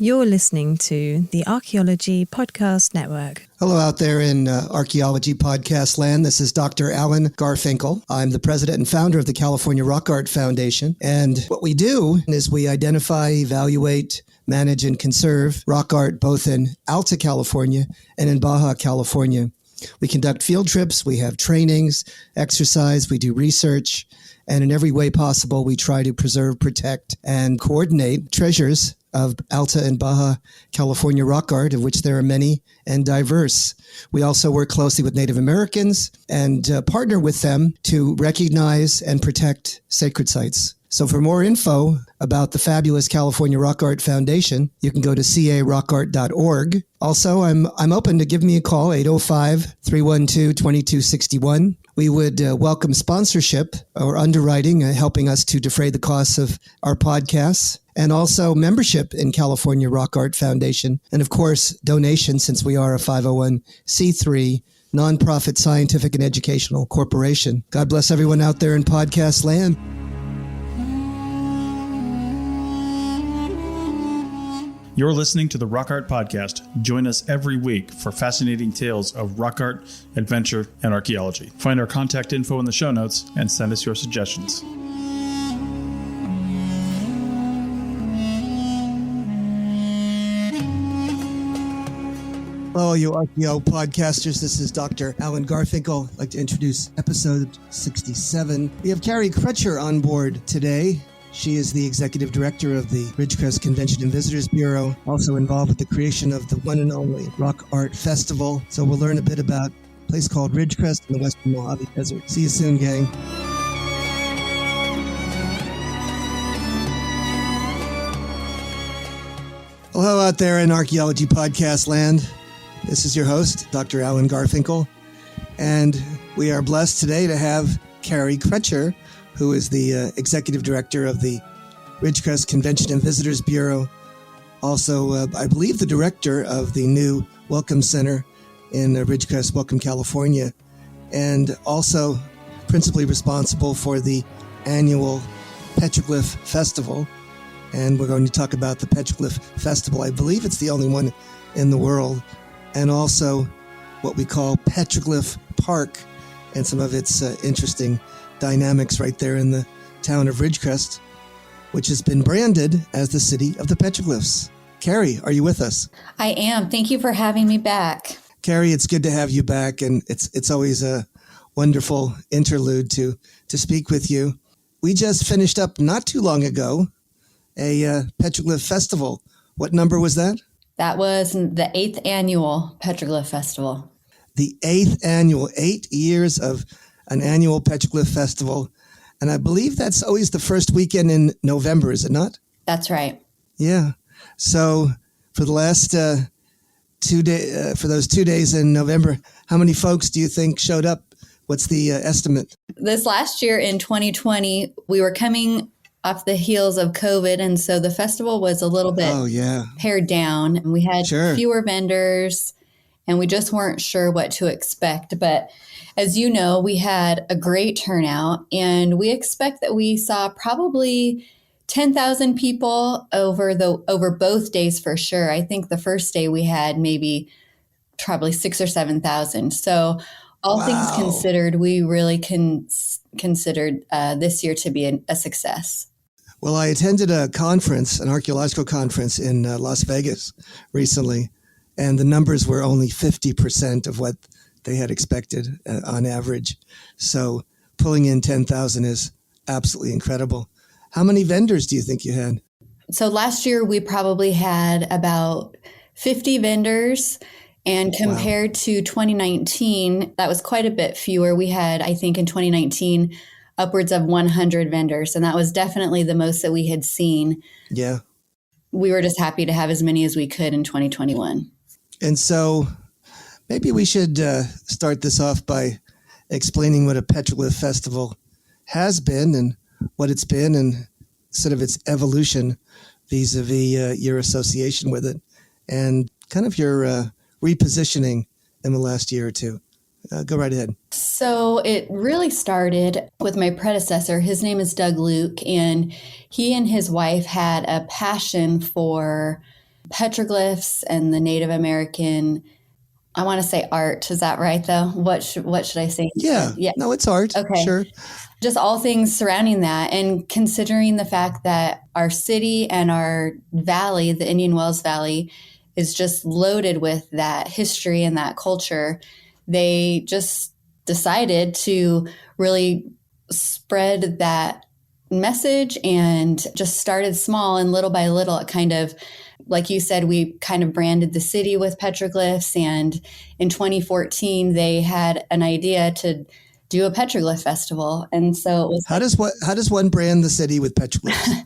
You're listening to the Archaeology Podcast Network. Hello out there in Archaeology Podcast land. This is Dr. Alan Garfinkel. I'm the president and founder of the California Rock Art Foundation. And what we do is we identify, evaluate, manage, and conserve rock art both in Alta California and in Baja California. We conduct field trips, we have trainings, exercise, we do research, and in every way possible, we try to preserve, protect, and coordinate treasures of Alta and Baja California rock art, of which there are many and diverse. We also work closely with Native Americans and partner with them to recognize and protect sacred sites. So for more info about the fabulous California Rock Art Foundation, you can go to carockart.org. Also, I'm open to give me a call, 805-312-2261. We would welcome sponsorship or underwriting, helping us to defray the costs of our podcasts, and also membership in California Rock Art Foundation. And of course, donations, since we are a 501c3 nonprofit scientific and educational corporation. God bless everyone out there in podcast land. You're listening to the Rock Art Podcast. Join us every week for fascinating tales of rock art, adventure, and archaeology. Find our contact info in the show notes and send us your suggestions. Hello, you Archeo podcasters. This is Dr. Alan Garfinkel. I'd like to introduce episode 67. We have Kari Crutcher on board today. She is the executive director of the Ridgecrest Convention and Visitors Bureau, also involved with the creation of the one and only Rock Art Festival. So we'll learn a bit about a place called Ridgecrest in the Western Mojave Desert. See you soon, gang. Hello out there in Archaeology Podcast land. This is your host, Dr. Alan Garfinkel, and we are blessed today to have Kari Crutcher, who is the executive director of the Ridgecrest Convention and Visitors Bureau. Also, I believe the director of the new Welcome Center in Ridgecrest, Welcome, California, and also principally responsible for the annual Petroglyph Festival. And we're going to talk about the Petroglyph Festival. I believe it's the only one in the world. And also what we call Petroglyph Park and some of its interesting dynamics right there in the town of Ridgecrest, which has been branded as the city of the Petroglyphs. Kari, are you with us? I am. Thank you for having me back. Kari, it's good to have you back, and it's always a wonderful interlude to speak with you. We just finished up not too long ago a Petroglyph Festival. What number was that? That was the 8th annual Petroglyph Festival. The 8th annual, 8 years of an annual Petroglyph Festival. And I believe that's always the first weekend in November, is it not? That's right. Yeah. So for the last 2 days, for those 2 days in November, how many folks do you think showed up? What's the estimate? This last year in 2020, we were coming off the heels of COVID. And so the festival was a little bit pared down. And we had fewer vendors, and we just weren't sure what to expect. But as you know, we had a great turnout, and we expect that we saw probably 10,000 people over both days for sure. I think the first day we had maybe probably 6,000 or 7,000. So all things considered, we really considered this year to be a success. Well, I attended a conference, an archaeological conference in Las Vegas recently, and the numbers were only 50% of what they had expected on average. So pulling in 10,000 is absolutely incredible. How many vendors do you think you had? So last year we probably had about 50 vendors, and compared to 2019, that was quite a bit fewer. We had, I think in 2019, upwards of 100 vendors, and that was definitely the most that we had seen. Yeah. We were just happy to have as many as we could in 2021. And so maybe we should start this off by explaining what a Petroglyph Festival has been and what it's been and sort of its evolution vis-a-vis your association with it and kind of your repositioning in the last year or two. Go right ahead. So it really started with my predecessor. His name is Doug Luke, and he and his wife had a passion for petroglyphs and the Native American, I want to say art. Is that right, though? What should I say? Yeah. No, it's art. Okay. Sure. Just all things surrounding that. And considering the fact that our city and our valley, the Indian Wells Valley, is just loaded with that history and that culture, they just decided to really spread that message and just started small, and little by little it kind of, like you said, we kind of branded the city with petroglyphs. And in 2014 they had an idea to do a Petroglyph Festival. And so it was how does one brand the city with petroglyphs?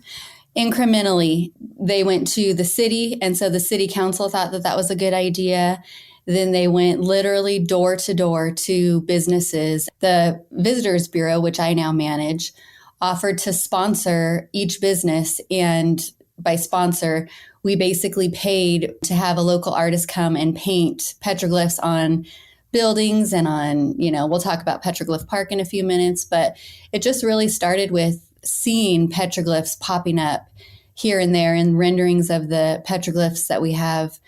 Incrementally. They went to the city, and so the city council thought that that was a good idea. Then they went literally door to door to businesses. The Visitors Bureau, which I now manage, offered to sponsor each business. And by sponsor, we basically paid to have a local artist come and paint petroglyphs on buildings and on, we'll talk about Petroglyph Park in a few minutes, but it just really started with seeing petroglyphs popping up here and there in renderings of the petroglyphs that we have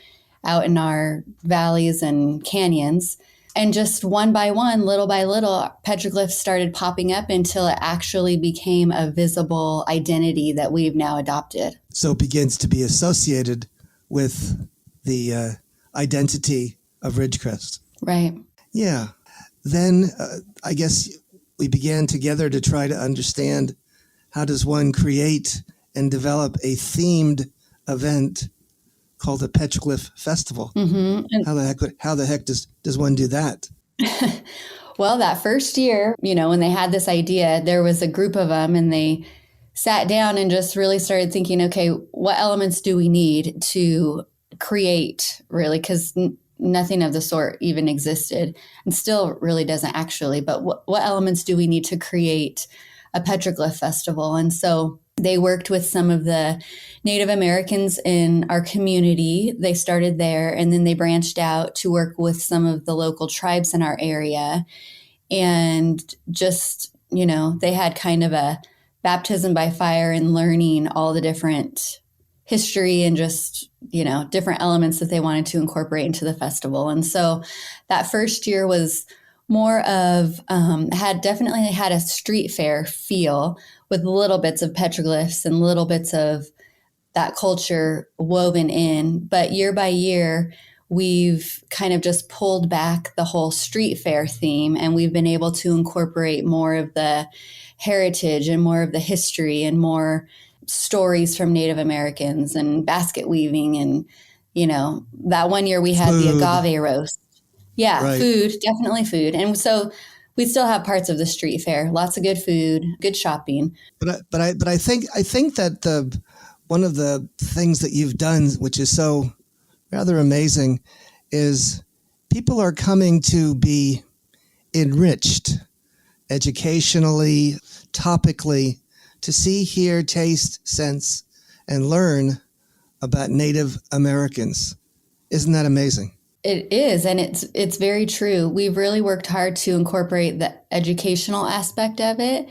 out in our valleys and canyons. And just one by one, little by little, petroglyphs started popping up until it actually became a visible identity that we've now adopted. So it begins to be associated with the identity of Ridgecrest. Right. Yeah. Then I guess we began together to try to understand, how does one create and develop a themed event called the Petroglyph Festival? Mm-hmm. How the heck does one do that? Well, that first year, when they had this idea, there was a group of them, and they sat down and just really started thinking, okay, what elements do we need to create, really? Because nothing of the sort even existed, and still really doesn't actually. But what elements do we need to create a Petroglyph Festival? And so they worked with some of the Native Americans in our community. They started there, and then they branched out to work with some of the local tribes in our area. And just, they had kind of a baptism by fire in learning all the different history and just, different elements that they wanted to incorporate into the festival. And so that first year was more of, definitely had a street fair feel with little bits of petroglyphs and little bits of that culture woven in. But year by year, we've kind of just pulled back the whole street fair theme, and we've been able to incorporate more of the heritage and more of the history and more stories from Native Americans and basket weaving. And, that one year we had the agave roast. Yeah, right. Food, definitely food. And so we still have parts of the street fair, lots of good food, good shopping. But I think that one of the things that you've done, which is so rather amazing, is people are coming to be enriched educationally, topically, to see, hear, taste, sense, and learn about Native Americans. Isn't that amazing? It is, and it's very true. We've really worked hard to incorporate the educational aspect of it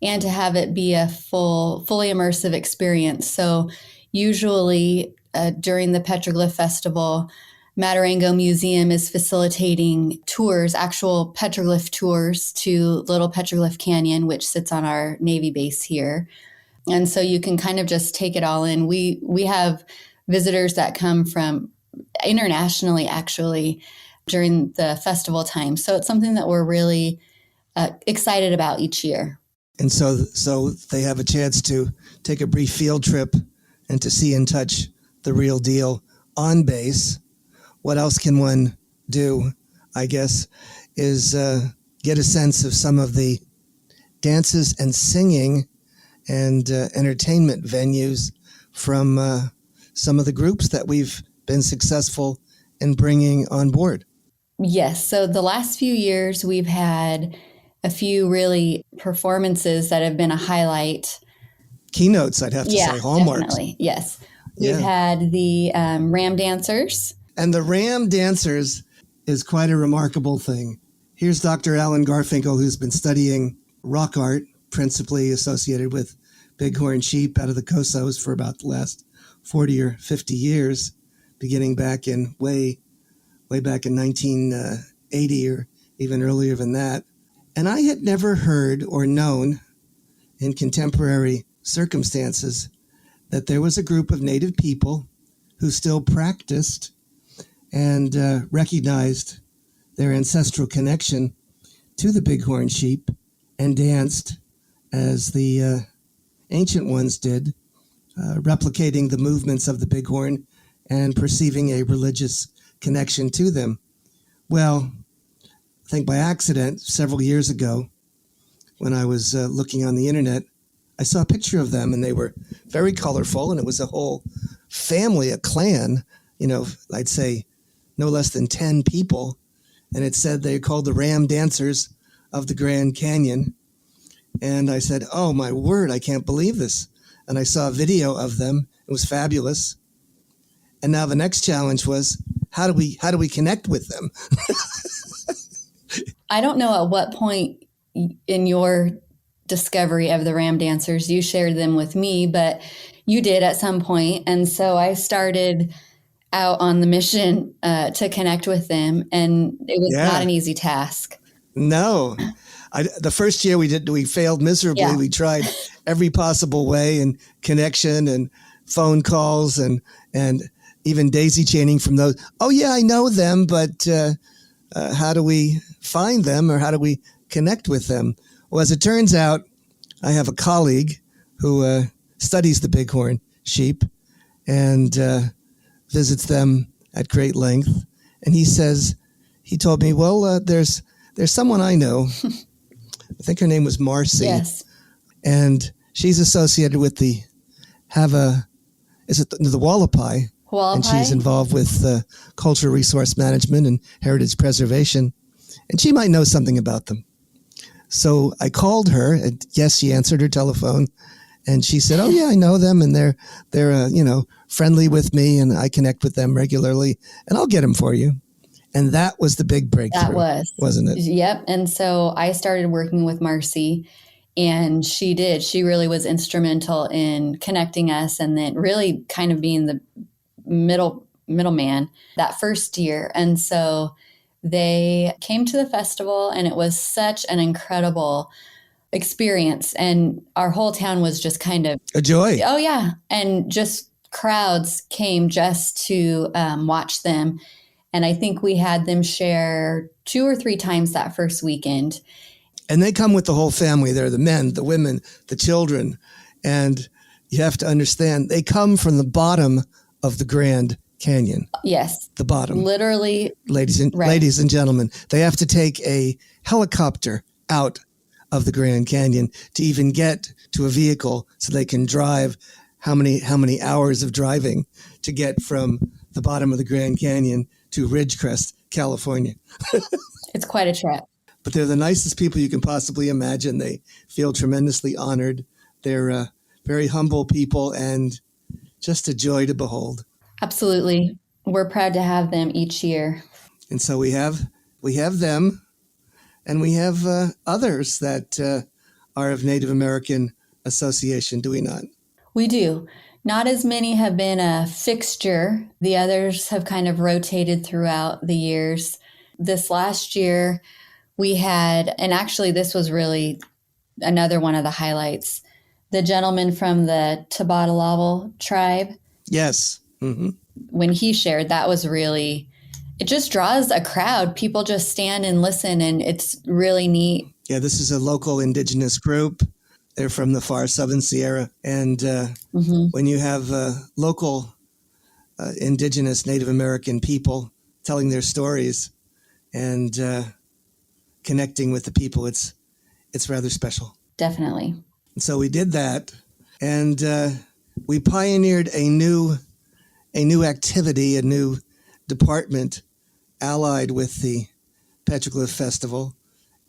and to have it be a fully immersive experience. So usually during the Petroglyph Festival, Matarango Museum is facilitating tours, actual petroglyph tours to Little Petroglyph Canyon, which sits on our Navy base here. And so you can kind of just take it all in. We have visitors that come from internationally, actually, during the festival time. So it's something that we're really excited about each year. And so they have a chance to take a brief field trip and to see and touch the real deal on base. What else can one do, I guess, is get a sense of some of the dances and singing and entertainment venues from some of the groups that we've been successful in bringing on board. Yes. So the last few years, we've had a few really performances that have been a highlight. Keynotes, I'd have to say, hallmarks. Definitely. Yes. We've had the Ram Dancers. And the Ram Dancers is quite a remarkable thing. Here's Dr. Alan Garfinkel, who's been studying rock art, principally associated with bighorn sheep out of the Cosos for about the last 40 or 50 years. beginning back in way back in 1980 or even earlier than that. And I had never heard or known in contemporary circumstances that there was a group of native people who still practiced and recognized their ancestral connection to the bighorn sheep and danced as the ancient ones did, replicating the movements of the bighorn and perceiving a religious connection to them. Well, I think by accident, several years ago, when I was looking on the internet, I saw a picture of them, and they were very colorful, and it was a whole family, a clan, I'd say no less than 10 people. And it said they're called the Ram Dancers of the Grand Canyon. And I said, oh, my word, I can't believe this. And I saw a video of them. It was fabulous. And now the next challenge was, how do we connect with them? I don't know at what point in your discovery of the Ram Dancers you shared them with me, but you did at some point. And so I started out on the mission to connect with them, and it was not an easy task. No. The first year we failed miserably. Yeah. We tried every possible way, and connection and phone calls and even daisy chaining from those. Oh yeah, I know them, but how do we find them, or how do we connect with them? Well, as it turns out, I have a colleague who studies the bighorn sheep and visits them at great length. And he told me, well, there's someone I know. I think her name was Marcy. Yes. And she's associated with the Wallapai. And she's involved with cultural resource management and heritage preservation. And she might know something about them. So I called her, and yes, she answered her telephone. And she said, oh, yeah, I know them, and they're friendly with me, and I connect with them regularly, and I'll get them for you. And that was the big breakthrough, wasn't it? Yep. And so I started working with Marcy, and she really was instrumental in connecting us, and then really kind of being the middleman that first year. And so they came to the festival, and it was such an incredible experience. And our whole town was just kind of a joy. Oh, yeah. And just crowds came just to watch them. And I think we had them share 2 or 3 times that first weekend. And they come with the whole family. They're the men, the women, the children. And you have to understand, they come from the bottom of the Grand Canyon. Yes. The bottom. Literally. Ladies and gentlemen, they have to take a helicopter out of the Grand Canyon to even get to a vehicle so they can drive how many hours of driving to get from the bottom of the Grand Canyon to Ridgecrest, California. It's quite a trip. But they're the nicest people you can possibly imagine. They feel tremendously honored. They're very humble people and just a joy to behold. Absolutely. We're proud to have them each year. And so we have them, and we have others that are of Native American association, do we not? We do. Not as many have been a fixture. The others have kind of rotated throughout the years. This last year we had, and actually this was really another one of the highlights, the gentleman from the Tabatalavil tribe. Yes. Mm-hmm. When he shared, that was really, it just draws a crowd. People just stand and listen, and it's really neat. Yeah, this is a local indigenous group. They're from the far Southern Sierra. And when you have local indigenous Native American people telling their stories and connecting with the people, it's rather special. Definitely. And so we did that, and we pioneered a new activity, a new department allied with the Petroglyph Festival,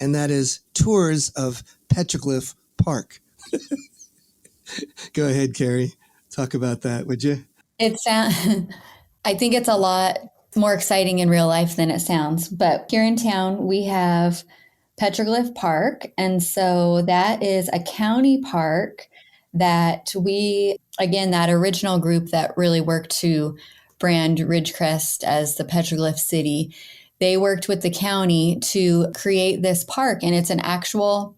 and that is tours of Petroglyph Park. Go ahead, Kari. Talk about that, would you? I think it's a lot more exciting in real life than it sounds. But here in town, we have Petroglyph Park. And so that is a county park that that original group that really worked to brand Ridgecrest as the Petroglyph city. They worked with the county to create this park, and it's an actual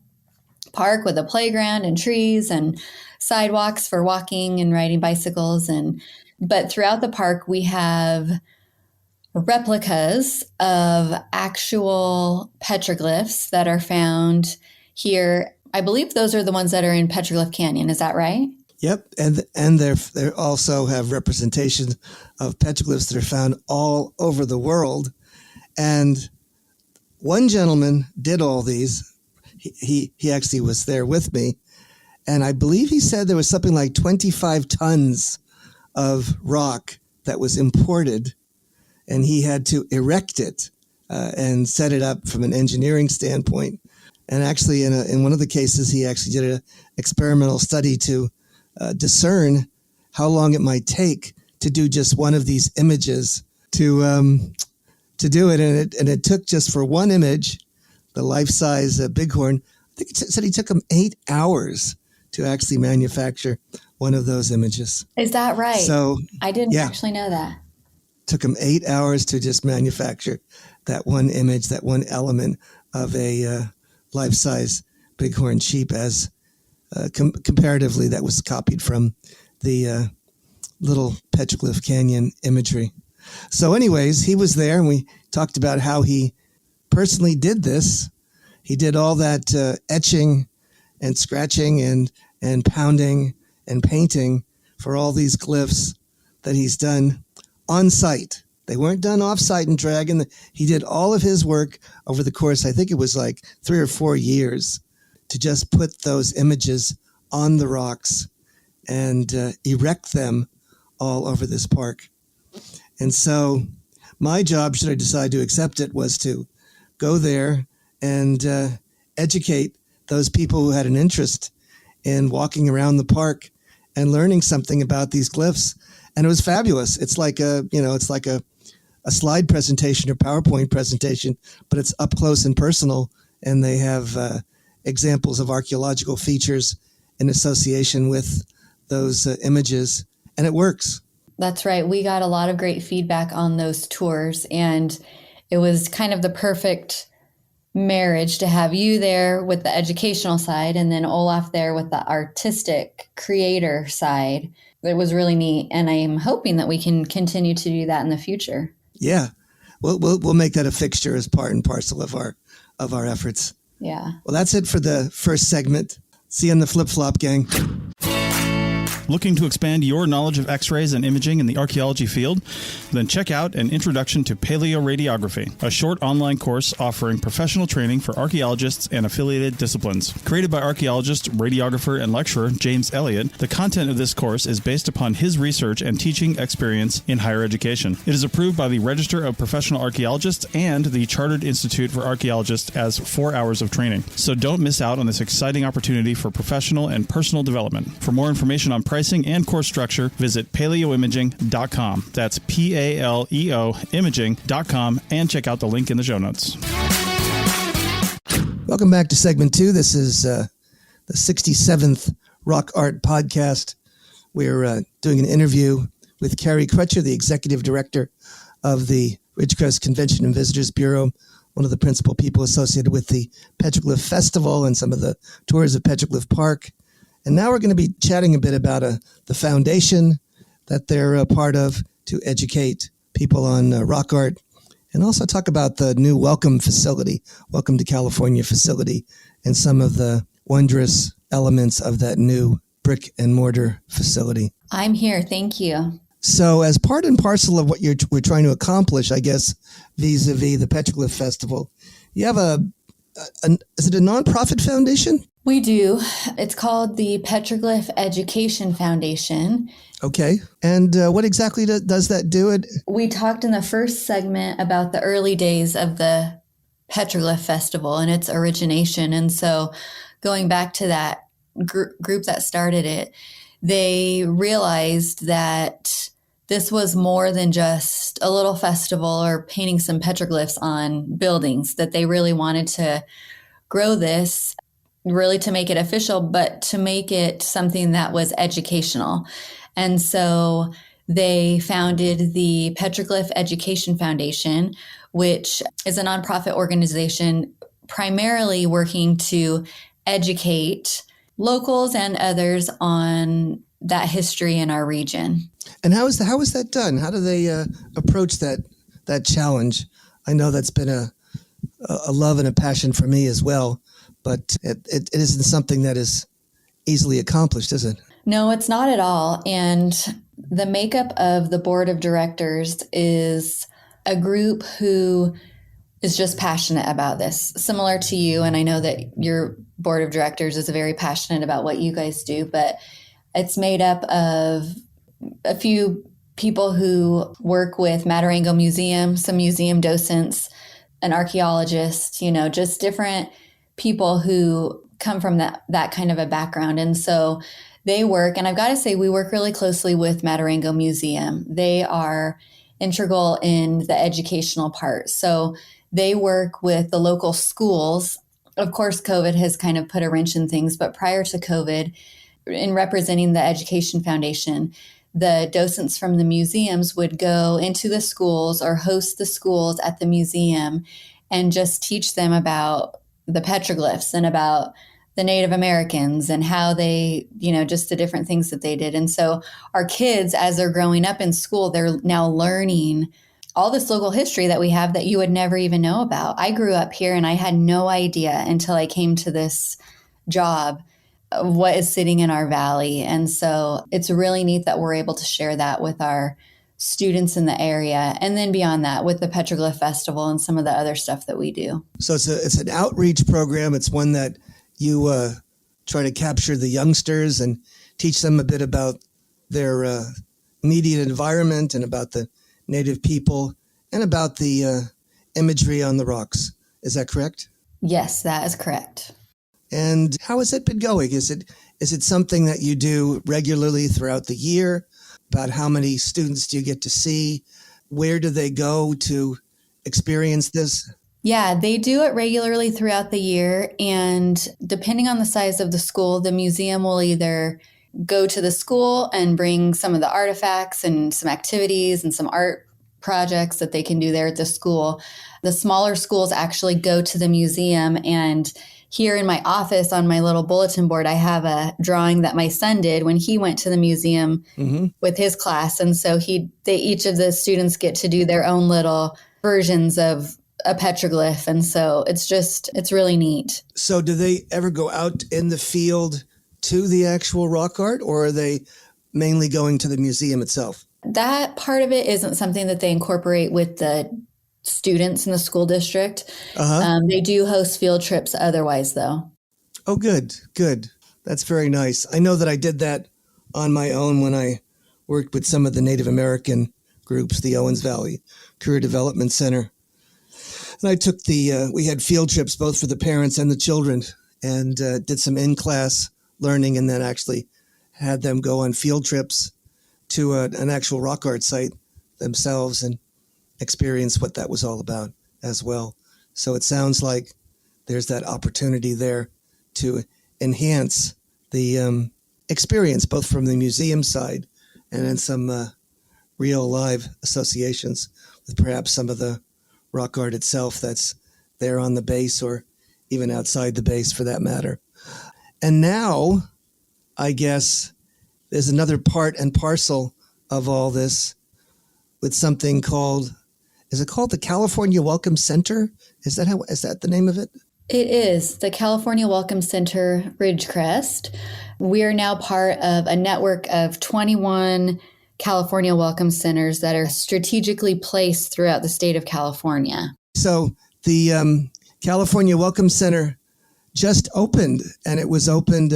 park with a playground and trees and sidewalks for walking and riding bicycles. But throughout the park, we have replicas of actual petroglyphs that are found here. I believe those are the ones that are in Petroglyph Canyon. Is that right? Yep, and they also have representations of petroglyphs that are found all over the world. And one gentleman did all these. He actually was there with me, and I believe he said there was something like 25 tons of rock that was imported, and he had to erect it and set it up from an engineering standpoint. And actually, in one of the cases, he actually did an experimental study to discern how long it might take to do just one of these images to do it. And it took just for one image, the life-size bighorn, I think it said he took him 8 hours to actually manufacture one of those images. Is that right? So I didn't actually know that. Took him 8 hours to just manufacture that one image, that one element of a life-size bighorn sheep, as comparatively that was copied from the little Petroglyph Canyon imagery. So anyways, he was there, and we talked about how he personally did this. He did all that etching and scratching and pounding and painting for all these glyphs that he's done on site. They weren't done off site and dragging. He did all of his work over the course, I think it was like 3 or 4 years, to just put those images on the rocks and erect them all over this park. And so my job, should I decide to accept it, was to go there and educate those people who had an interest in walking around the park and learning something about these glyphs. And it was fabulous. It's like a slide presentation or PowerPoint presentation, but it's up close and personal. And they have examples of archaeological features in association with those images, and it works. That's right. We got a lot of great feedback on those tours, and it was kind of the perfect marriage to have you there with the educational side and then Olaf there with the artistic creator side. It was really neat, and I am hoping that we can continue to do that in the future. Yeah, we'll make that a fixture as part and parcel of our efforts. Yeah. Well, that's it for the first segment. See you in the flip-flop, gang. Looking to expand your knowledge of X-rays and imaging in the archaeology field? Then check out An Introduction to Paleoradiography, a short online course offering professional training for archaeologists and affiliated disciplines. Created by archaeologist, radiographer, and lecturer James Elliott, the content of this course is based upon his research and teaching experience in higher education. It is approved by the Register of Professional Archaeologists and the Chartered Institute for Archaeologists as 4 hours of training. So don't miss out on this exciting opportunity for professional and personal development. For more information on pricing and course structure, visit paleoimaging.com. That's PALEO imaging.com, and check out the link in the show notes. Welcome back to segment 2. This is the 67th Rock Art Podcast. We're doing an interview with Kari Crutcher, the executive director of the Ridgecrest Convention and Visitors Bureau, one of the principal people associated with the Petroglyph Festival and some of the tours of Petroglyph Park. And now we're going to be chatting a bit about the foundation that they're a part of to educate people on rock art, and also talk about the new Welcome to California facility, and some of the wondrous elements of that new brick and mortar facility. I'm here. Thank you. So as part and parcel of what we're trying to accomplish, I guess, vis-a-vis the Petroglyph Festival, you have is it a nonprofit foundation? We do. It's called the Petroglyph Education Foundation. Okay. And what exactly does that do? We talked in the first segment about the early days of the Petroglyph Festival and its origination. And so going back to that group that started it, they realized that this was more than just a little festival or painting some petroglyphs on buildings, that they really wanted to grow this, really to make it official, but to make it something that was educational. And so they founded the Petroglyph Education Foundation, which is a nonprofit organization primarily working to educate locals and others on that history in our region. And how is that done? How do they approach that challenge? I know that's been a love and a passion for me as well, but it isn't something that is easily accomplished, is it? No, it's not at all. And the makeup of the board of directors is a group who is just passionate about this, similar to you. And I know that your board of directors is very passionate about what you guys do, but it's made up of a few people who work with Matarango Museum, some museum docents, an archaeologist, just different people who come from that kind of a background. And so they work, and I've got to say, we work really closely with Matarango Museum. They are integral in the educational part. So they work with the local schools. Of course, COVID has kind of put a wrench in things, but prior to COVID, in representing the Education Foundation, the docents from the museums would go into the schools or host the schools at the museum and just teach them about the petroglyphs and about the Native Americans and how they, just the different things that they did. And so our kids, as they're growing up in school, they're now learning all this local history that we have that you would never even know about. I grew up here and I had no idea until I came to this job of what is sitting in our valley. And so it's really neat that we're able to share that with our students in the area. And then beyond that, with the Petroglyph Festival and some of the other stuff that we do. So it's an outreach program. It's one that you try to capture the youngsters and teach them a bit about their immediate environment and about the native people and about the imagery on the rocks. Is that correct? Yes, that is correct. And how has it been going? Is it something that you do regularly throughout the year? About how many students do you get to see? Where do they go to experience this? Yeah, they do it regularly throughout the year. And depending on the size of the school, the museum will either go to the school and bring some of the artifacts and some activities and some art projects that they can do there at the school. The smaller schools actually go to the museum, and here in my office on my little bulletin board, I have a drawing that my son did when he went to the museum with his class. And so each of the students get to do their own little versions of a petroglyph. And so it's really neat. So do they ever go out in the field to the actual rock art, or are they mainly going to the museum itself? That part of it isn't something that they incorporate with the students in the school district. They do host field trips otherwise, though. Oh, good. That's very nice. I know that I did that on my own when I worked with some of the Native American groups, the Owens Valley Career Development Center. And I took we had field trips both for the parents and the children, and did some in-class learning, and then actually had them go on field trips to an actual rock art site themselves and experience what that was all about as well. So it sounds like there's that opportunity there to enhance the experience, both from the museum side and in some real live associations with perhaps some of the rock art itself that's there on the base or even outside the base for that matter. And now, I guess, there's another part and parcel of all this with something called, is it called the California Welcome Center? Is that the name of it? It is the California Welcome Center Ridgecrest. We are now part of a network of 21 California Welcome Centers that are strategically placed throughout the state of California. So the California Welcome Center just opened, and it was opened,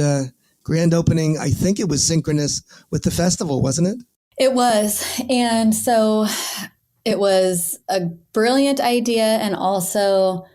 grand opening, I think it was synchronous with the festival, wasn't it? It was. And so it was a brilliant idea and also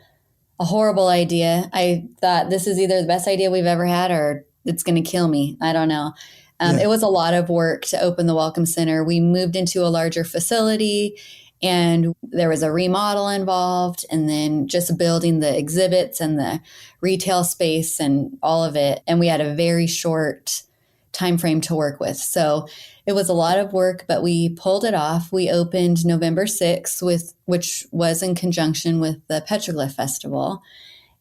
a horrible idea. I thought this is either the best idea we've ever had or it's going to kill me. I don't know. It was a lot of work to open the Welcome Center. We moved into a larger facility, and there was a remodel involved, and then just building the exhibits and the retail space and all of it. And we had a very short time frame to work with. So it was a lot of work, but we pulled it off. We opened November 6th, which was in conjunction with the Petroglyph Festival.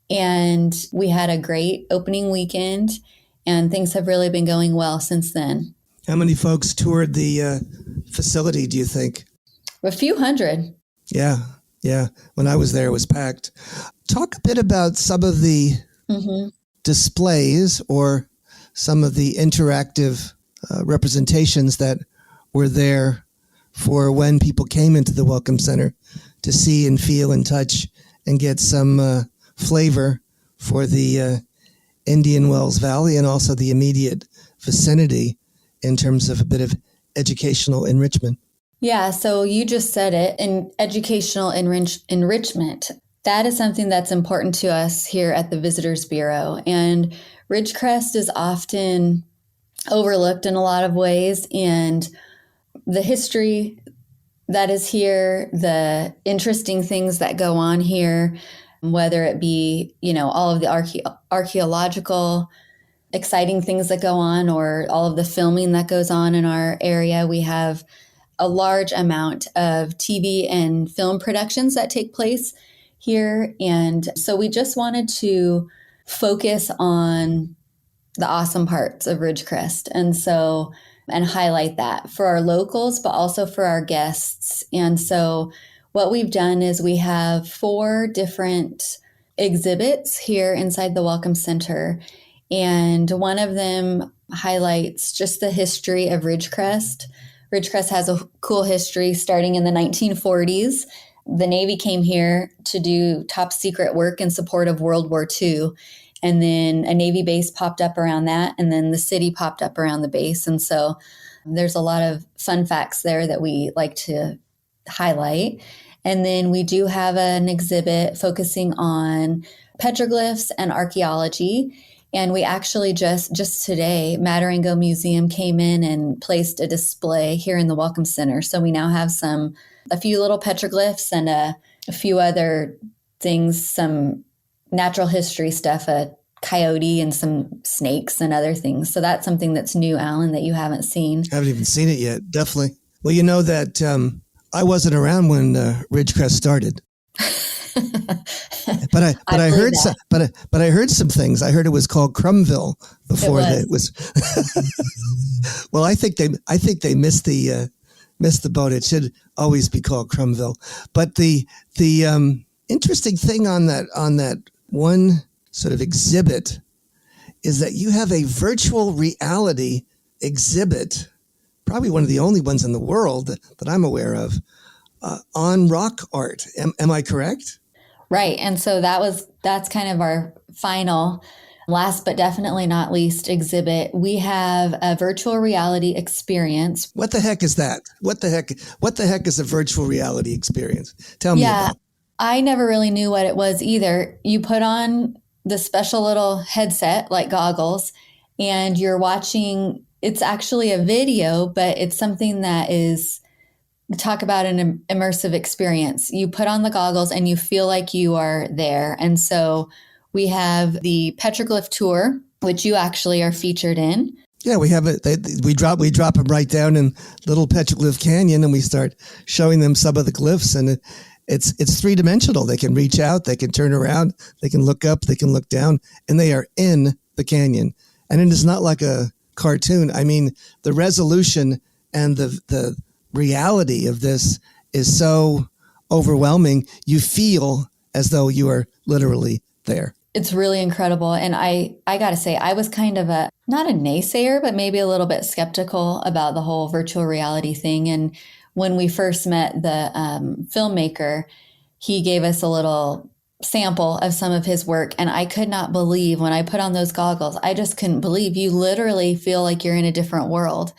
And we had a great opening weekend, and things have really been going well since then. How many folks toured the facility, do you think? A few hundred. Yeah. When I was there, it was packed. Talk a bit about some of the displays or some of the interactive representations that were there for when people came into the Welcome Center to see and feel and touch and get some flavor for the Indian Wells Valley and also the immediate vicinity in terms of a bit of educational enrichment. Yeah, so you just said it, in educational enrichment. That is something that's important to us here at the Visitors Bureau. And Ridgecrest is often overlooked in a lot of ways. And the history that is here, the interesting things that go on here, whether it be, all of the archaeological exciting things that go on or all of the filming that goes on in our area. We have a large amount of TV and film productions that take place here. And so we just wanted to focus on the awesome parts of Ridgecrest and highlight that for our locals, but also for our guests. And so what we've done is we have 4 different exhibits here inside the Welcome Center. And one of them highlights just the history of Ridgecrest. Ridgecrest has a cool history starting in the 1940s. The Navy came here to do top secret work in support of World War II. And then a Navy base popped up around that. And then the city popped up around the base. And so there's a lot of fun facts there that we like to highlight. And then we do have an exhibit focusing on petroglyphs and archaeology. And we actually just today, Matarango Museum came in and placed a display here in the Welcome Center. So we now have a few little petroglyphs and a few other things, some natural history stuff, a coyote and some snakes and other things. So that's something that's new, Alan, that you haven't seen. I haven't even seen it yet. Definitely. Well, you know that I wasn't around when Ridgecrest started. But I heard some things. I heard it was called Crumville before it was. Well, I think they missed the boat. It should always be called Crumville. But the interesting thing on that one sort of exhibit is that you have a virtual reality exhibit, probably one of the only ones in the world that I'm aware of, on rock art. Am I correct? Right. And so that's kind of our final, last but definitely not least exhibit. We have a virtual reality experience. What the heck is that? What the heck is a virtual reality experience? Tell me about it. I never really knew what it was either. You put on the special little headset, like goggles, and you're watching. It's actually a video, but it's something that is, talk about an immersive experience. You put on the goggles and you feel like you are there. And so we have the Petroglyph tour, which you actually are featured in. Yeah, we have it. We drop them right down in Little Petroglyph Canyon, and we start showing them some of the glyphs. And it's 3-dimensional. They can reach out, they can turn around, they can look up, they can look down, and they are in the canyon. And it is not like a cartoon. I mean, the resolution and the reality of this is so overwhelming. You feel as though you are literally there. It's really incredible. And I got to say, I was kind of not a naysayer, but maybe a little bit skeptical about the whole virtual reality thing. And when we first met the filmmaker, he gave us a little sample of some of his work. And I could not believe when I put on those goggles, I just couldn't believe you literally feel like you're in a different world.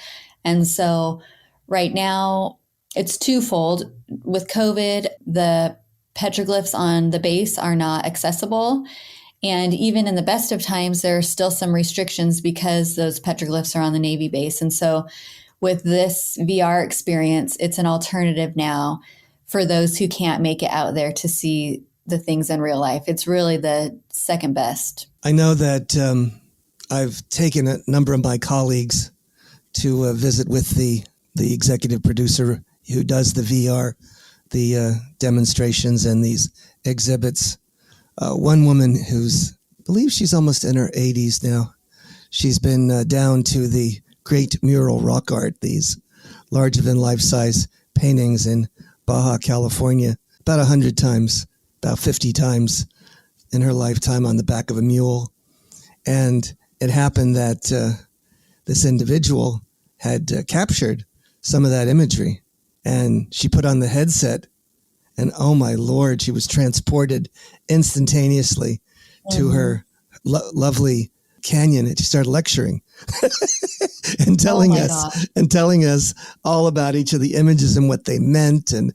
And so right now it's twofold. With COVID, the petroglyphs on the base are not accessible. And even in the best of times, there are still some restrictions because those petroglyphs are on the Navy base. And so with this VR experience, it's an alternative now for those who can't make it out there to see the things in real life. It's really the second best. I know that I've taken a number of my colleagues to visit with the executive producer who does the VR, the demonstrations and these exhibits. One woman who's, I believe she's almost in her 80s now. She's been down to the Great Mural Rock Art, these larger-than-life size paintings in Baja California, about 100 times, about 50 times in her lifetime on the back of a mule. And it happened that this individual had captured some of that imagery, and she put on the headset, and oh my Lord, she was transported instantaneously to her lovely canyon, and she started lecturing and telling us all about each of the images and what they meant, and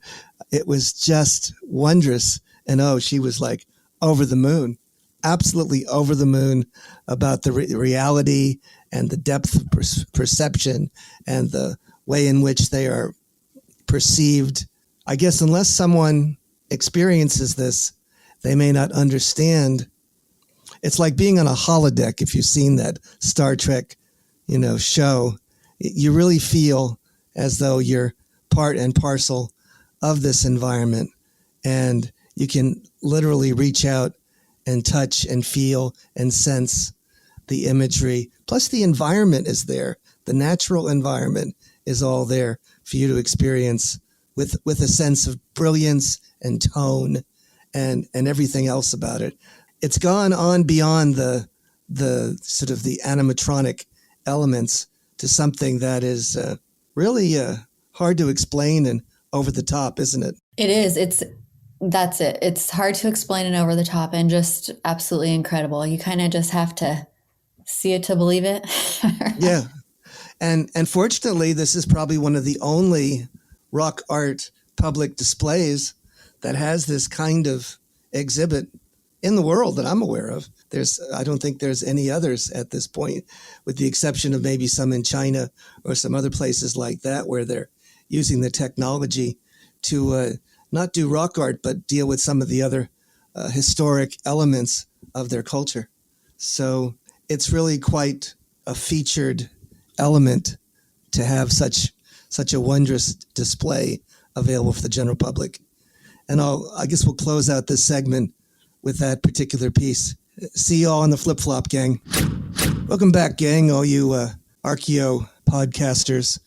it was just wondrous. And she was like over the moon, absolutely over the moon about the reality and the depth of perception and the way in which they are perceived. I guess unless someone experiences this, they may not understand. It's like being on a holodeck. If you've seen that Star Trek, show, you really feel as though you're part and parcel of this environment, and you can literally reach out and touch and feel and sense the imagery. Plus the environment is there. The natural environment is all there for you to experience with a sense of brilliance and tone and everything else about it. It's gone on beyond the sort of the animatronic elements to something that is really hard to explain and over the top, isn't it? It is. That's it. It's hard to explain and over the top and just absolutely incredible. You kind of just have to see it to believe it. Yeah. And fortunately, this is probably one of the only rock art public displays that has this kind of exhibit in the world that I'm aware of. I don't think there's any others at this point, with the exception of maybe some in China or some other places like that, where they're using the technology to not do rock art, but deal with some of the other historic elements of their culture. So it's really quite a featured element to have such a wondrous display available for the general public. And I guess we'll close out this segment with that particular piece. See you all on the flip-flop, gang. Welcome back, gang, all you Archeo podcasters.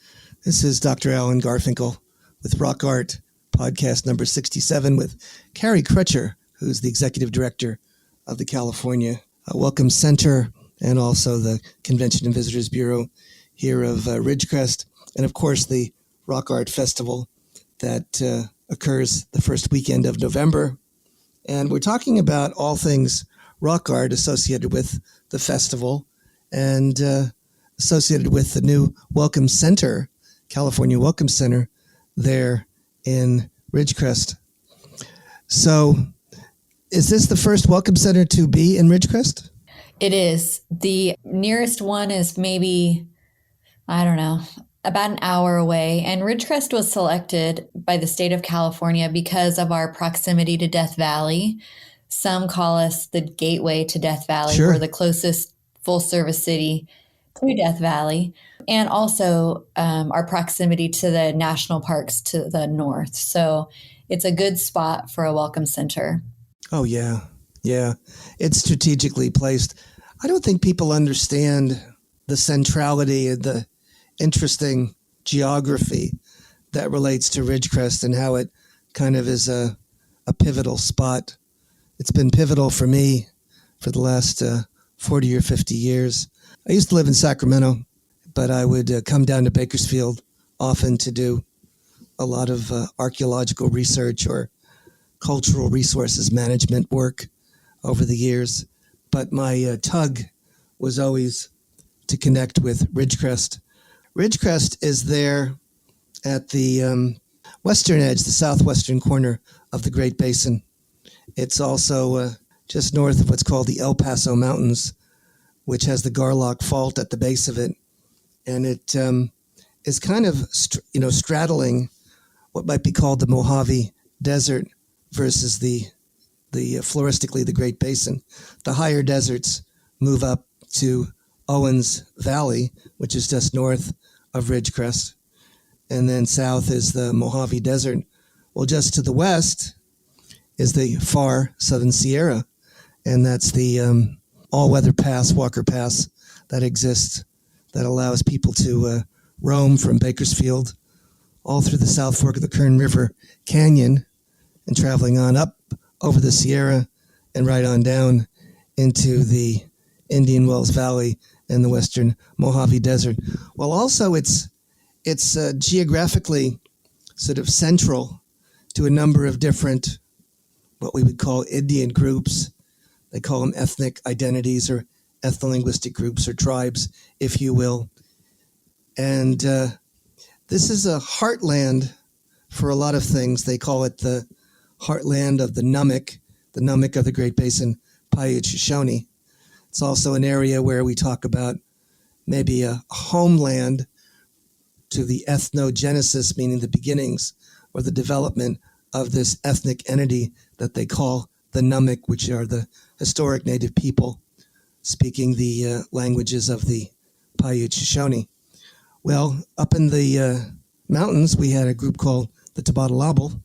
This is Dr. Alan Garfinkel with Rock Art podcast number 67 with Kari Crutcher, who's the executive director of the California Welcome Center and also the Convention and Visitors Bureau here of Ridgecrest, and of course the Rock Art Festival that occurs the first weekend of November. And we're talking about all things rock art associated with the festival and associated with the new Welcome Center, California Welcome Center, there in Ridgecrest. So is this the first Welcome Center to be in Ridgecrest? It is. The nearest one is maybe, I don't know, about an hour away. And Ridgecrest was selected by the state of California because of our proximity to Death Valley. Some call us the gateway to Death Valley. Sure. We're the closest full-service city to Death Valley. And also our proximity to the national parks to the north. So it's a good spot for a welcome center. Oh, yeah. Yeah. It's strategically placed. I don't think people understand the centrality and the interesting geography that relates to Ridgecrest and how it kind of is a pivotal spot. It's been pivotal for me for the last 40 or 50 years. I used to live in Sacramento, but I would come down to Bakersfield often to do a lot of archaeological research or cultural resources management work over the years. But my tug was always to connect with Ridgecrest. Ridgecrest is there at the western edge, the southwestern corner of the Great Basin. It's also just north of what's called the El Paso Mountains, which has the Garlock Fault at the base of it. And it is kind of, straddling what might be called the Mojave Desert versus the floristically the Great Basin. The higher deserts move up to Owens Valley, which is just north of Ridgecrest. And then south is the Mojave Desert. Well, just to the west is the far Southern Sierra. And that's the all-weather pass, Walker Pass, that exists, that allows people to roam from Bakersfield all through the South Fork of the Kern River Canyon and traveling on up over the Sierra and right on down into the Indian Wells Valley and the western Mojave Desert. Well, also it's geographically sort of central to a number of different, what we would call Indian groups. They call them ethnic identities or ethno-linguistic groups or tribes, if you will. And this is a heartland for a lot of things. They call it the heartland of the Nunnik of the Great Basin, Paiute Shoshone. It's also an area where we talk about maybe a homeland to the ethnogenesis, meaning the beginnings or the development of this ethnic entity that they call the Nunnik, which are the historic native people speaking the languages of the Paiute Shoshone. Well, up in the mountains, we had a group called the Tabatalabal,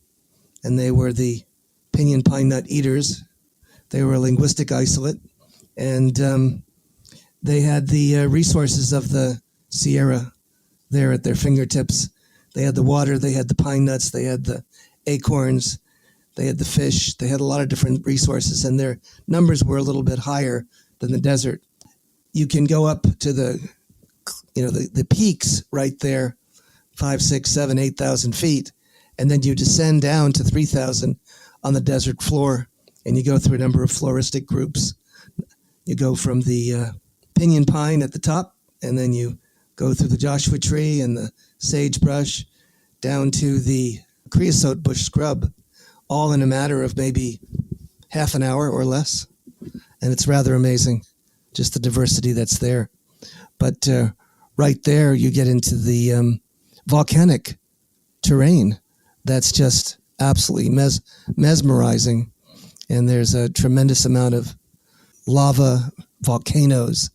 and they were the pinyon pine nut eaters. They were a linguistic isolate, and they had the resources of the Sierra there at their fingertips. They had the water, they had the pine nuts, they had the acorns, they had the fish, they had a lot of different resources, and their numbers were a little bit higher than the desert. You can go up to the peaks right there, 5, 6, 7, 8,000 feet, and then you descend down to 3,000 on the desert floor, and you go through a number of floristic groups. You go from the pinyon pine at the top, and then you go through the Joshua tree and the sagebrush down to the creosote bush scrub, all in a matter of maybe half an hour or less. And it's rather amazing, just the diversity that's there. But right there, you get into the volcanic terrain that's just absolutely mesmerizing. And there's a tremendous amount of lava, volcanoes,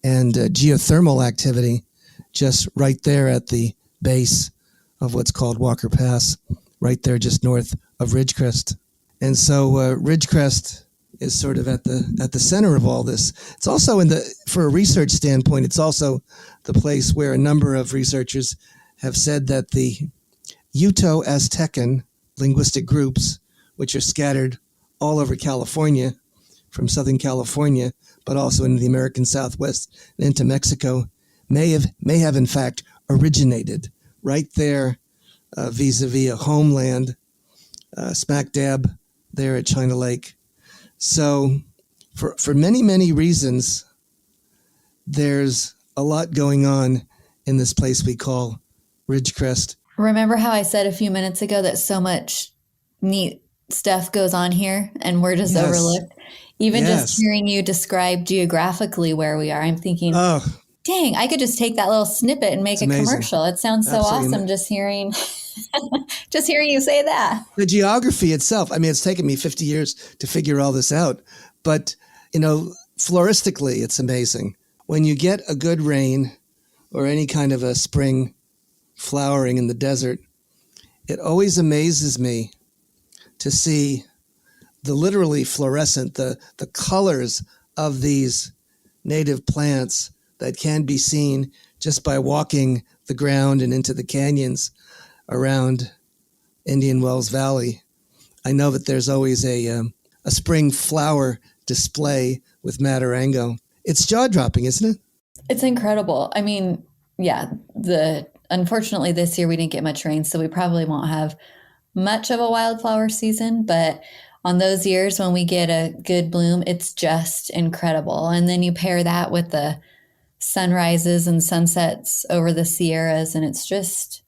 and geothermal activity just right there at the base of what's called Walker Pass, right there just north of Ridgecrest. And so Ridgecrest is sort of at the center of all this. It's also for a research standpoint, it's also the place where a number of researchers have said that the Uto-Aztecan linguistic groups, which are scattered all over California, from Southern California, but also into the American Southwest and into Mexico, may have in fact originated right there vis-a-vis a homeland, smack dab there at China Lake. So for many, many reasons, there's a lot going on in this place we call Ridgecrest. Remember how I said a few minutes ago that so much neat stuff goes on here and we're just overlooked? Even just hearing you describe geographically where we are, I'm thinking, dang, I could just take that little snippet and make a commercial. It sounds so awesome just hearing you say that. The geography itself, I mean, it's taken me 50 years to figure all this out. But, floristically, it's amazing. When you get a good rain or any kind of a spring flowering in the desert, it always amazes me to see the literally fluorescent, the colors of these native plants that can be seen just by walking the ground and into the canyons around Indian Wells Valley. I know that there's always a spring flower display with Matarango. It's jaw-dropping, isn't it? It's incredible. I mean, yeah, unfortunately this year we didn't get much rain, so we probably won't have much of a wildflower season, but on those years when we get a good bloom, it's just incredible. And then you pair that with the sunrises and sunsets over the Sierras, and it's just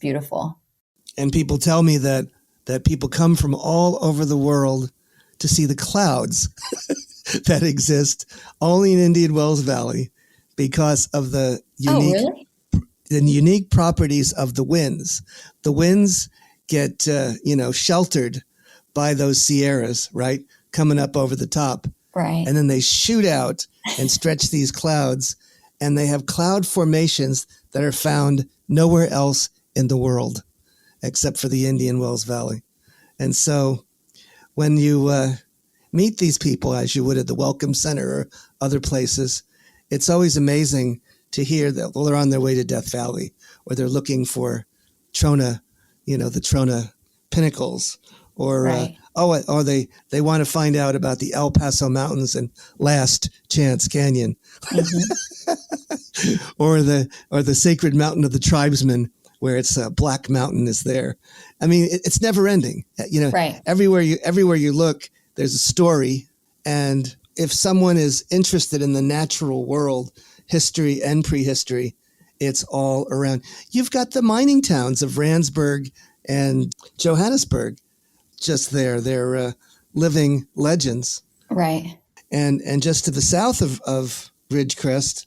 beautiful. And people tell me that people come from all over the world to see the clouds that exist only in Indian Wells Valley because of the unique properties of the winds. The winds get sheltered by those Sierras, right, coming up over the top. Right. And then they shoot out and stretch these clouds, and they have cloud formations that are found nowhere else in the world except for the Indian Wells Valley. And so when you meet these people, as you would at the Welcome Center or other places, it's always amazing to hear that they're on their way to Death Valley, or they're looking for Trona, the Trona pinnacles, or right. or they want to find out about the El Paso Mountains and Last Chance Canyon, Mm-hmm. or the sacred mountain of the tribesmen, where it's Black Mountain is there. I mean, it's never ending. Right. Everywhere you look, there's a story. And if someone is interested in the natural world, history and prehistory, it's all around. You've got the mining towns of Randsburg and Johannesburg just there. They're living legends. Right. And just to the south of Ridgecrest,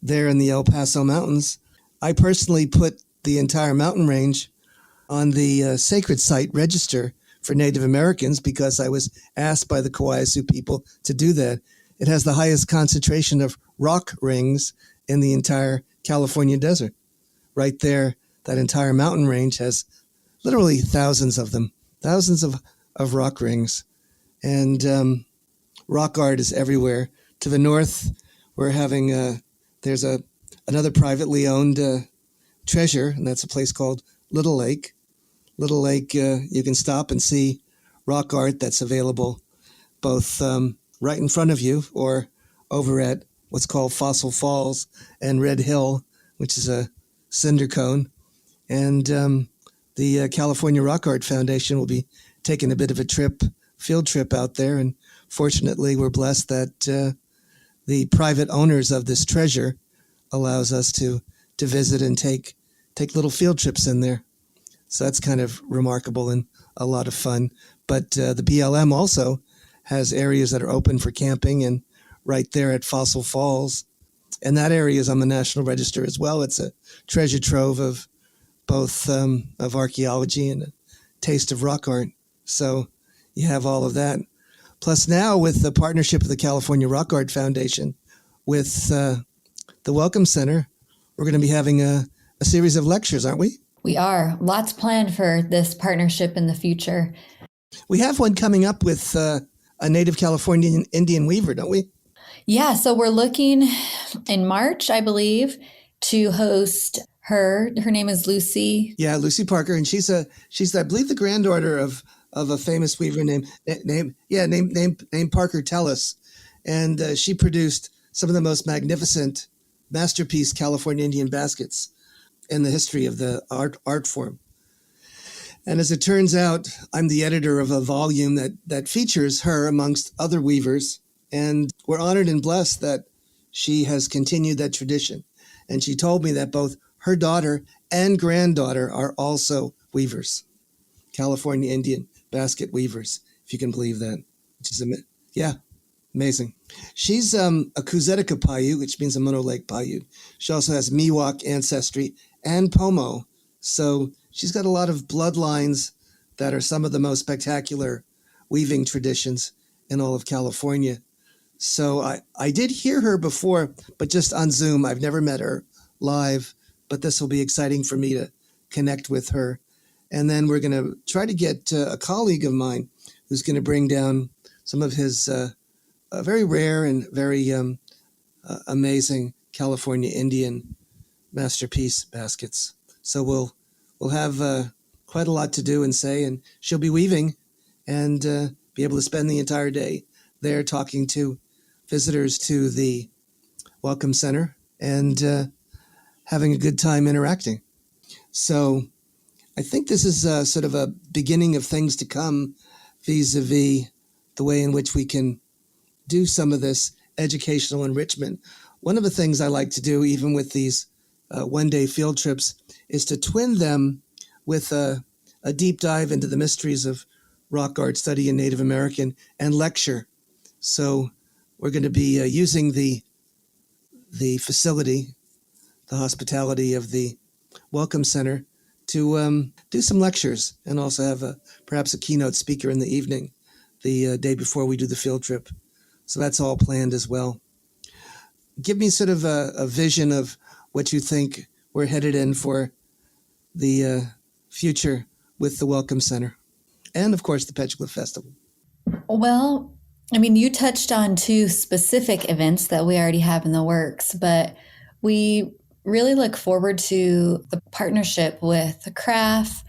there in the El Paso Mountains, I personally put the entire mountain range on the sacred site register for Native Americans because I was asked by the Kauai Sioux people to do that. It has the highest concentration of rock rings in the entire California desert. Right there, that entire mountain range has literally thousands of them, thousands of rock rings. And rock art is everywhere. To the north, we're having, there's another privately owned treasure, and that's a place called Little Lake. Little Lake, you can stop and see rock art that's available both right in front of you or over at what's called Fossil Falls and Red Hill, which is a cinder cone. And the California Rock Art Foundation will be taking a bit of a field trip out there. And fortunately, we're blessed that the private owners of this treasure allows us to visit and take little field trips in there. So that's kind of remarkable and a lot of fun. But the BLM also has areas that are open for camping, and right there at Fossil Falls. And that area is on the National Register as well. It's a treasure trove of both of archaeology and a taste of rock art. So you have all of that. Plus now with the partnership of the California Rock Art Foundation with the Welcome Center, we're going to be having a series of lectures, aren't we? We are. Lots planned for this partnership in the future. We have one coming up with a native Californian Indian weaver, don't we? Yeah, so we're looking in March, I believe, to host her. Her name is Lucy. Yeah, Lucy Parker, and she's I believe the granddaughter of a famous weaver named Parker Tellis, and she produced some of the most magnificent masterpiece California Indian baskets in the history of the art form. And as it turns out, I'm the editor of a volume that features her amongst other weavers. And we're honored and blessed that she has continued that tradition. And she told me that both her daughter and granddaughter are also weavers, California Indian basket weavers, if you can believe that. Which is amazing. She's a Kuzetica Paiute, which means a Mono Lake Paiute. She also has Miwok ancestry and Pomo. So she's got a lot of bloodlines that are some of the most spectacular weaving traditions in all of California. So I did hear her before, but just on Zoom. I've never met her live, but this will be exciting for me to connect with her. And then we're going to try to get a colleague of mine who's going to bring down some of his very rare and very amazing California Indian masterpiece baskets. So we'll have quite a lot to do and say, and she'll be weaving and be able to spend the entire day there talking to visitors to the Welcome Center and having a good time interacting. So I think this is sort of a beginning of things to come vis-a-vis the way in which we can do some of this educational enrichment. One of the things I like to do, even with these one-day field trips, is to twin them with a deep dive into the mysteries of rock art study in Native American and lecture. So we're going to be using the facility, the hospitality of the Welcome Center to do some lectures and also have perhaps a keynote speaker in the evening, the day before we do the field trip. So that's all planned as well. Give me sort of a vision of what you think we're headed in for the future with the Welcome Center and, of course, the Petroglyph Festival. Well, I mean, you touched on 2 specific events that we already have in the works, but we really look forward to the partnership with CRAF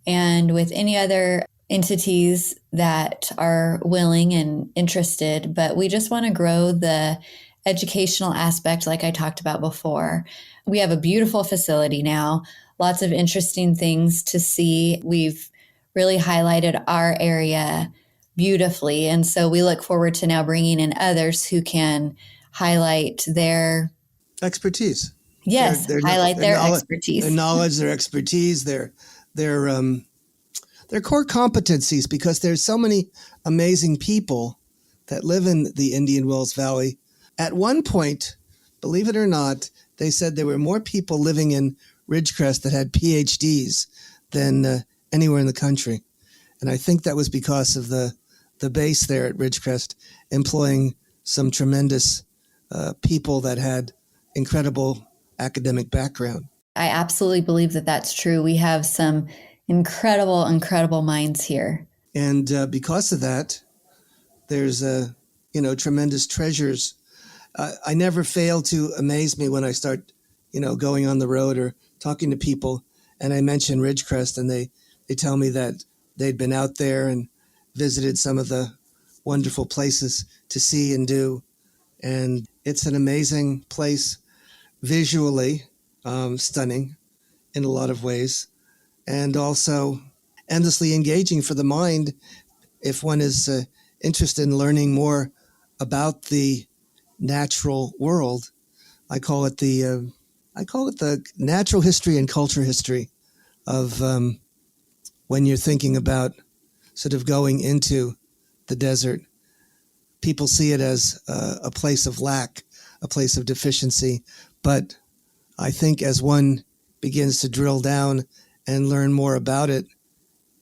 and with any other entities that are willing and interested. But we just want to grow the educational aspect like I talked about before. We have a beautiful facility now, lots of interesting things to see. We've really highlighted our area beautifully. And so we look forward to now bringing in others who can highlight their expertise. Yes, highlight their expertise. Their knowledge, their expertise, their core competencies, because there's so many amazing people that live in the Indian Wells Valley. At one point, believe it or not, they said there were more people living in Ridgecrest that had PhDs than anywhere in the country. And I think that was because of the base there at Ridgecrest employing some tremendous people that had incredible academic background. I absolutely believe that that's true. We have some incredible minds here. And because of that, there's tremendous treasures. I never fail to amaze me when I start, going on the road or talking to people, and I mention Ridgecrest, and they tell me that they'd been out there and visited some of the wonderful places to see and do. And it's an amazing place, visually stunning in a lot of ways, and also endlessly engaging for the mind if one is interested in learning more about the natural world. I call it the natural history and culture history of when you're thinking about sort of going into the desert. People see it as a place of lack, a place of deficiency. But I think as one begins to drill down and learn more about it,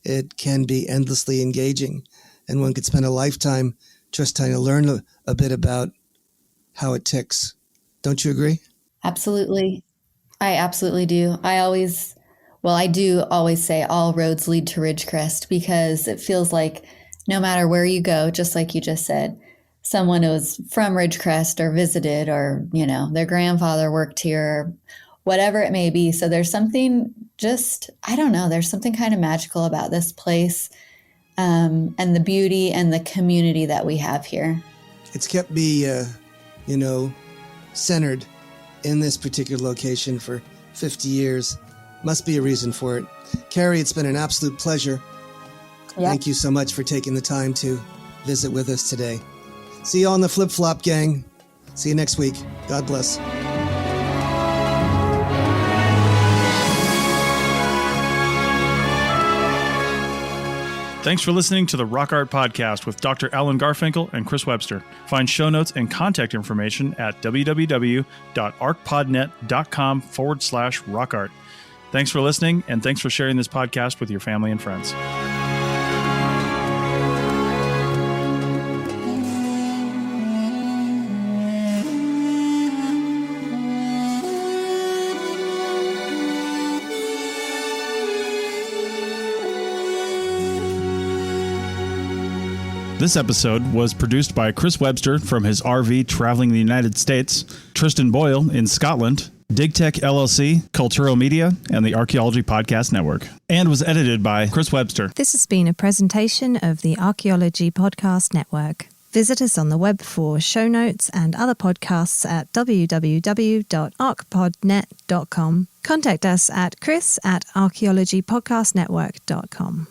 it can be endlessly engaging. And one could spend a lifetime just trying to learn a bit about how it ticks. Don't you agree? Absolutely. I absolutely do. I do always say all roads lead to Ridgecrest, because it feels like no matter where you go, just like you just said, someone was from Ridgecrest or visited, or, their grandfather worked here, or whatever it may be. So there's something there's something kind of magical about this place, and the beauty and the community that we have here. It's kept me, centered in this particular location for 50 years. Must be a reason for it. Kari, it's been an absolute pleasure. Yep. Thank you so much for taking the time to visit with us today. See you on the Flip Flop Gang. See you next week. God bless. Thanks for listening to the Rock Art Podcast with Dr. Alan Garfinkel and Chris Webster. Find show notes and contact information at www.archpodnet.com/rockart. Thanks for listening, and thanks for sharing this podcast with your family and friends. This episode was produced by Chris Webster from his RV traveling the United States, Tristan Boyle in Scotland, DigTech LLC, Culturo Media, and the Archaeology Podcast Network, and was edited by Chris Webster. This has been a presentation of the Archaeology Podcast Network. Visit us on the web for show notes and other podcasts at www.archpodnet.com. Contact us at chris@archaeologypodcastnetwork.com.